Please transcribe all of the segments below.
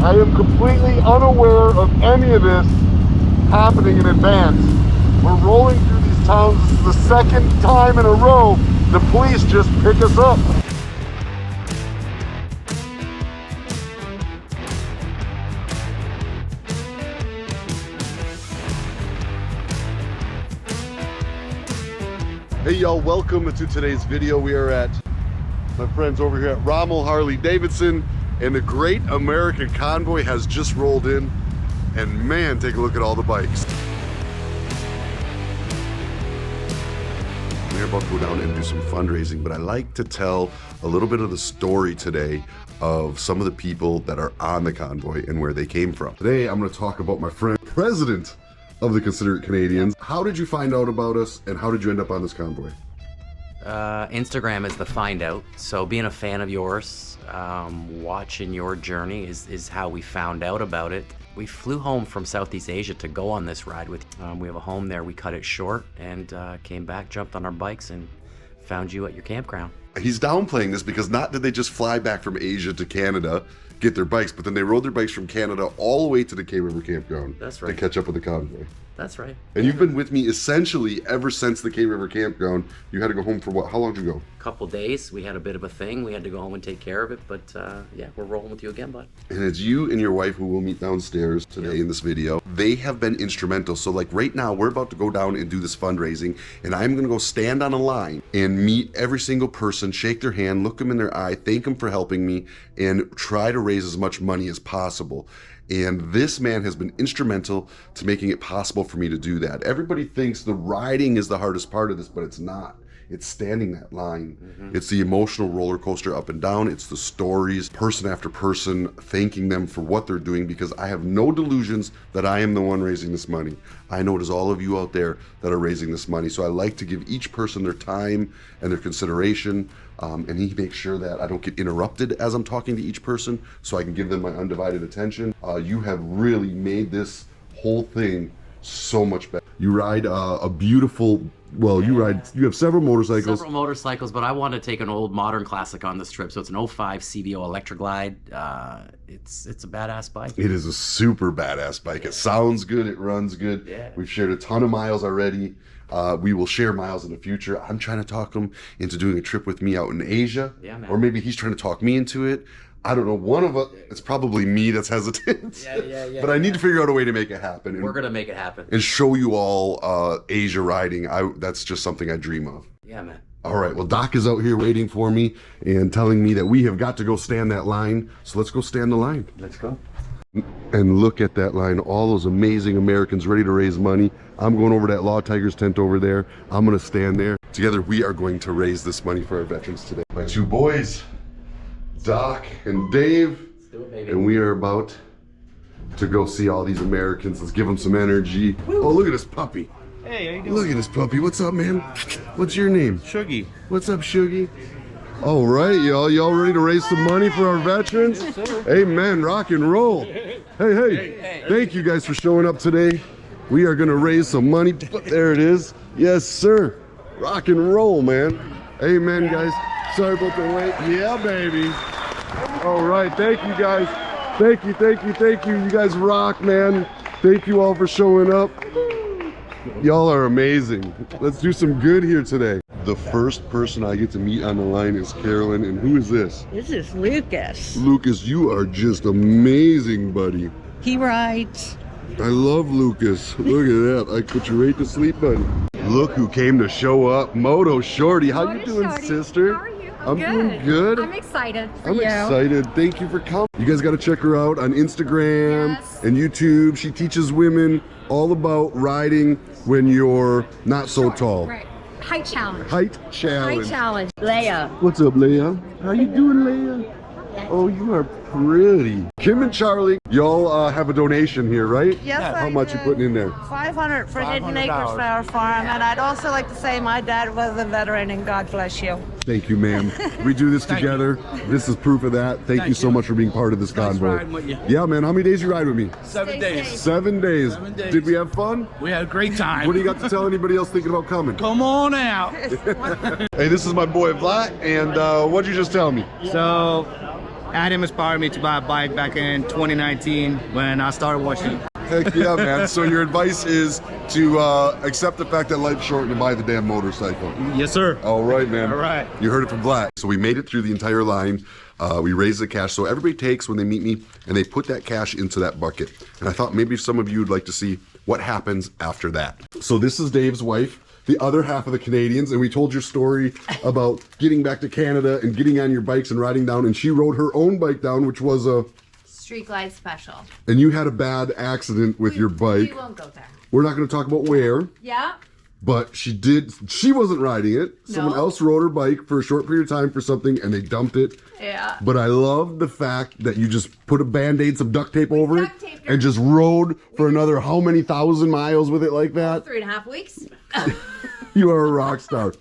I am completely unaware of any of this happening in advance. We're rolling through these towns. This is the second time in a row the police just pick us up. Hey y'all, welcome to today's video. We are at my friends over here at Harley-Davidson, and the Great American Convoy has just rolled in, and man, take a look at all the bikes. We're about to go down and do some fundraising, but I like to tell a little bit of the story today of some of the people that are on the convoy and where they came from. Today, I'm gonna talk about my friend, President of the Considerate Canadians. How did you find out about us, and how did you end up on this convoy? Instagram is the find out. So being a fan of yours, watching your journey is how we found out about it. We flew home from Southeast Asia to go on this ride with you. We have a home there. We cut it short and came back, jumped on our bikes, and found you at your campground. He's downplaying this because not did they just fly back from Asia to Canada, get their bikes, but then they rode their bikes from Canada all the way to the K River Campground. That's right. To catch up with the convoy. That's right. And you've been with me essentially ever since the K River Campground. You had to go home for what? How long did you go? Couple days. We had a bit of a thing. We had to go home and take care of it, but yeah, we're rolling with you again, bud. And it's you and your wife who we'll meet downstairs today in this video. They have been instrumental. So like right now, we're about to go down and do this fundraising, and I'm gonna go stand on a line and meet every single person, shake their hand, look them in their eye, thank them for helping me, and try to raise as much money as possible. And this man has been instrumental to making it possible for me to do that. Everybody thinks the riding is the hardest part of this, but it's not. It's standing that line. It's the emotional roller coaster up and down. It's the stories, person after person, thanking them for what they're doing, because I have no delusions that I am the one raising this money. I know it is all of you out there that are raising this money. So I like to give each person their time and their consideration. And he makes sure that I don't get interrupted as I'm talking to each person, so I can give them my undivided attention. You have really made this whole thing so much better. You ride a beautiful, well, you have several motorcycles. Several motorcycles, but I want to take an old modern classic on this trip. So it's an 05 CVO Electroglide. It's a badass bike. It is a super badass bike. It sounds good, it runs good. Yeah. We've shared a ton of miles already. We will share miles in the future. I'm trying to talk him into doing a trip with me out in Asia. Yeah, man. Or maybe he's trying to talk me into it. I don't know. One of us, it's probably me that's hesitant. Yeah. But I need to figure out a way to make it happen. We're going to make it happen. And show you all Asia riding. That's just something I dream of. Yeah, man. All right, well, Doc is out here waiting for me and telling me that we have got to go stand that line. So let's go stand the line. Let's go. And look at that line, all those amazing Americans ready to raise money. I'm going over to that Law Tigers tent over there. I'm gonna stand there. Together, we are going to raise this money for our veterans today. My two boys, Doc and Dave, Let's do it, baby. and we are about to go see all these Americans. Let's give them some energy. Woo. Oh, look at this puppy. Hey, how you doing? Look at this puppy. What's up, man? What's your name? Shuggy. What's up, Shuggy? All right, y'all. Y'all ready to raise some money for our veterans? Yes, sir. Amen. Rock and roll. Hey. Thank you guys for showing up today. We are going to raise some money. There it is. Yes, sir. Rock and roll, man. Amen, guys. Sorry about the wait. Yeah, baby. All right. Thank you, guys. Thank you. You guys rock, man. Thank you all for showing up. Y'all are amazing. Let's do some good here today. The first person I get to meet on the line is Carolyn, and who is this? This is Lucas. Lucas, you are just amazing, buddy. He rides. I love Lucas. Look at that. I put you right to sleep, buddy. Look who came to show up. Moto Shorty. How you doing, Shorty. sister? How are you? I'm doing good. I'm excited for I'm you. excited. Thank you for coming. You guys got to check her out on Instagram and YouTube. She teaches women all about riding when you're not so tall. Right. Height challenge. Height challenge. Height challenge. Leia. What's up, Leia? How you doing, Leia? Oh, you are pretty. Kim and Charlie, y'all have a donation here, right? Yes, How much you putting in there? 500 for Hidden Acres Flower Farm, and I'd also like to say my dad was a veteran, and God bless you. Thank you, ma'am. We do this together. This is proof of that. Thank you so much for being part of this convoy. riding with you. Yeah, man. How many days you ride with me? 7 days. 7 days. 7 days. Did we have fun? We had a great time. What do you got to tell anybody else thinking about coming? Come on out. Hey, this is my boy Vlad, and what'd you just tell me? So Adam inspired me to buy a bike back in 2019 when I started watching. Heck yeah, man. So your advice is to accept the fact that life's short and to buy the damn motorcycle. Yes, sir. All right, man. All right. You heard it from Black. So we made it through the entire line. We raised the cash. So everybody takes when they meet me and they put that cash into that bucket. And I thought maybe some of you would like to see what happens after that. So this is Dave's wife, the other half of the Canadians. And we told your story about getting back to Canada and getting on your bikes and riding down. And she rode her own bike down, which was a Street Glide Special. And you had a bad accident with your bike. We won't go there. We're not going to talk about where. Yeah. But she did. She wasn't riding it. Someone else rode her bike for a short period of time for something, and they dumped it. Yeah. But I love the fact that you just put a Band-Aid, some duct tape over it, and just rode for another how many thousand miles with it like that? 3.5 weeks. You are a rock star.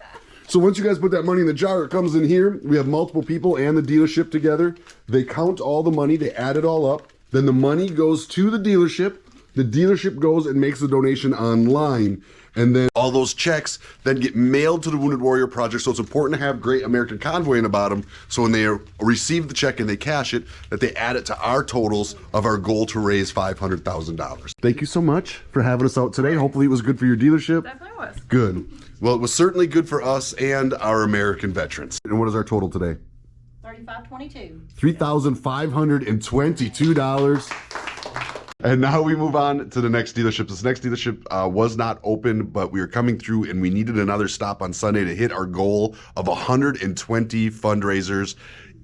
So once you guys put that money in the jar, it comes in here. We have multiple people and the dealership together. They count all the money. They add it all up. Then the money goes to the dealership. The dealership goes and makes the donation online. And then all those checks then get mailed to the Wounded Warrior Project. So it's important to have Great American Convoy in the bottom. So when they receive the check and they cash it, that they add it to our totals of our goal to raise $500,000. Thank you so much for having us out today. Hopefully it was good for your dealership. Definitely was. Good. Well, it was certainly good for us and our American veterans. And what is our total today? $35.22. $3,522. And now we move on to the next dealership. This next dealership was not open, but we were coming through and we needed another stop on Sunday to hit our goal of 120 fundraisers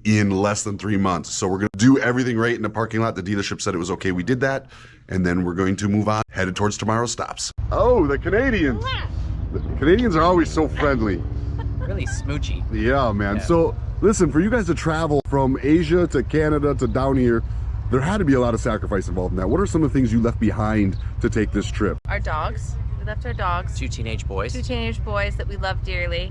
in less than 3 months. So we're going to do everything right in the parking lot. The dealership said it was okay. We did that. And then we're going to move on, headed towards tomorrow's stops. Oh, the Canadians. The Canadians are always so friendly. Really smoochy. Yeah, man. So listen, for you guys to travel from Asia to Canada to down here, there had to be a lot of sacrifice involved in that. What are some of the things you left behind to take this trip? Our dogs. We left our dogs. 2 teenage boys. 2 teenage boys that we love dearly.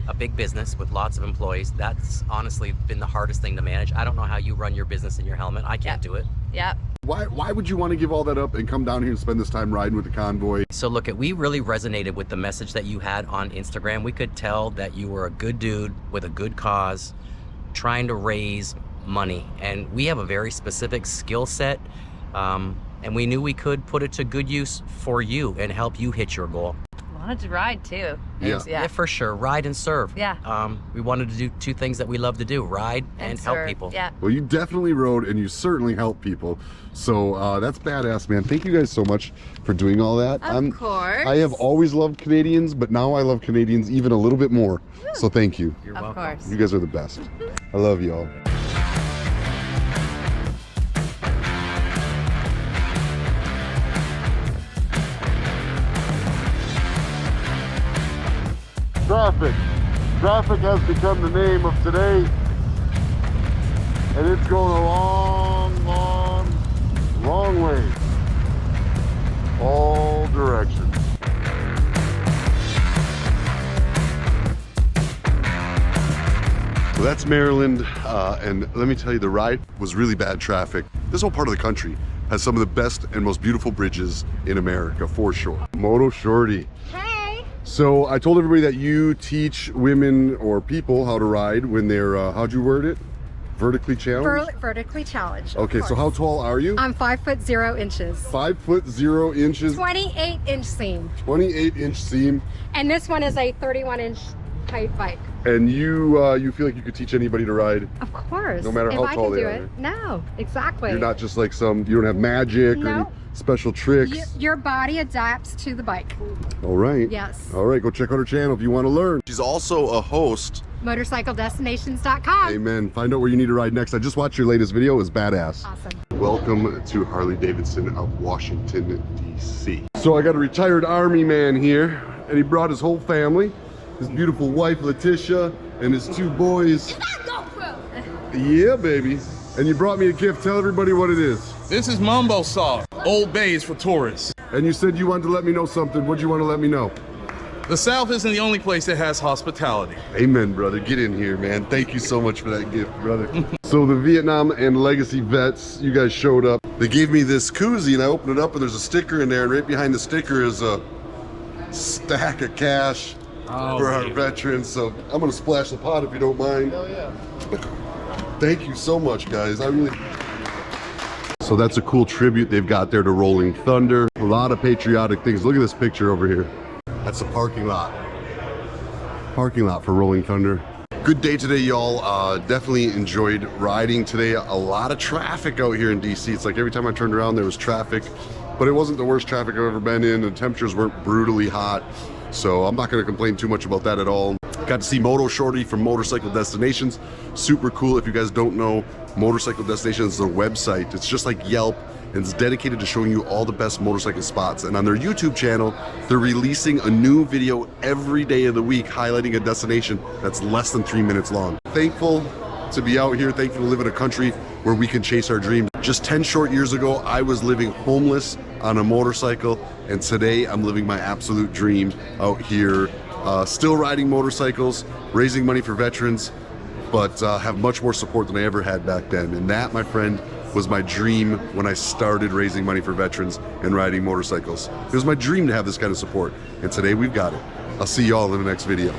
A big business with lots of employees. That's honestly been the hardest thing to manage. I don't know how you run your business in your helmet. I can't do it. Yep. Why would you want to give all that up and come down here and spend this time riding with the Convoy? So look, we really resonated with the message that you had on Instagram. We could tell that you were a good dude with a good cause, trying to raise money. And we have a very specific skill set, and we knew we could put it to good use for you and help you hit your goal. Wanted to ride too. Yeah, for sure. Ride and serve. Yeah. We wanted to do 2 things that we love to do: ride and help serve. people. Yeah. Well, you definitely rode and you certainly helped people. So that's badass, man. Thank you guys so much for doing all that. Of course. I have always loved Canadians, but now I love Canadians even a little bit more. So thank you. You're Of welcome. course. You guys are the best. I love y'all. Traffic. Traffic has become the name of today. And it's going a long, long, long way. All directions. So that's Maryland, and let me tell you, the ride was really bad traffic. This whole part of the country has some of the best and most beautiful bridges in America, for sure. Moto Shorty. Hey. So I told everybody that you teach women or people how to ride when they're, how'd you word it? Vertically challenged? Vertically challenged. Okay, so how tall are you? I'm 5'0" 5 foot 0 inches, 28-inch seam. 28-inch seam, And this one is a 31-inch height bike. and you feel like you could teach anybody to ride? Of course. No matter how if tall I can they do are. it. No, exactly. You're not just like you don't have magic or any No. special tricks. Your body adapts to the bike. All right. Yes. All right, go check out her channel if you want to learn. She's also a host. MotorcycleDestinations.com. Amen. Find out where you need to ride next. I just watched your latest video. It was badass. Awesome. Welcome to Harley-Davidson of Washington, D.C. So I got a retired Army man here, and he brought his whole family, his beautiful wife, Letitia, and his 2 boys. Yeah, baby. And you brought me a gift. Tell everybody what it is. This is Mambo sauce. Old Bay's for tourists. And you said you wanted to let me know something. What'd you want to let me know? The South isn't the only place that has hospitality. Amen, brother. Get in here, man. Thank you so much for that gift, brother. So the Vietnam and Legacy vets, you guys showed up. They gave me this koozie, and I opened it up, and there's a sticker in there, and right behind the sticker is a stack of cash for our veterans. So I'm gonna splash the pot if you don't mind. Hell yeah. Thank you so much, guys. I really... So that's a cool tribute they've got there to Rolling Thunder. A lot of patriotic things. Look at this picture over here. That's the parking lot. Parking lot for Rolling Thunder. Good day today, y'all. Definitely enjoyed riding today. A lot of traffic out here in DC. It's like every time I turned around there was traffic, but it wasn't the worst traffic I've ever been in. The temperatures weren't brutally hot, so I'm not going to complain too much about that at all. Got to see Moto Shorty from Motorcycle Destinations. Super cool. If you guys don't know, Motorcycle Destinations is a website. It's just like Yelp, and it's dedicated to showing you all the best motorcycle spots. And on their YouTube channel, they're releasing a new video every day of the week highlighting a destination that's less than 3 minutes long. Thankful to be out here, thankful to live in a country where we can chase our dreams. Just 10 short years ago, I was living homeless on a motorcycle, and today I'm living my absolute dream out here. Still riding motorcycles, raising money for veterans, but have much more support than I ever had back then. And that, my friend, was my dream when I started raising money for veterans and riding motorcycles. It was my dream to have this kind of support, and today we've got it. I'll see y'all in the next video.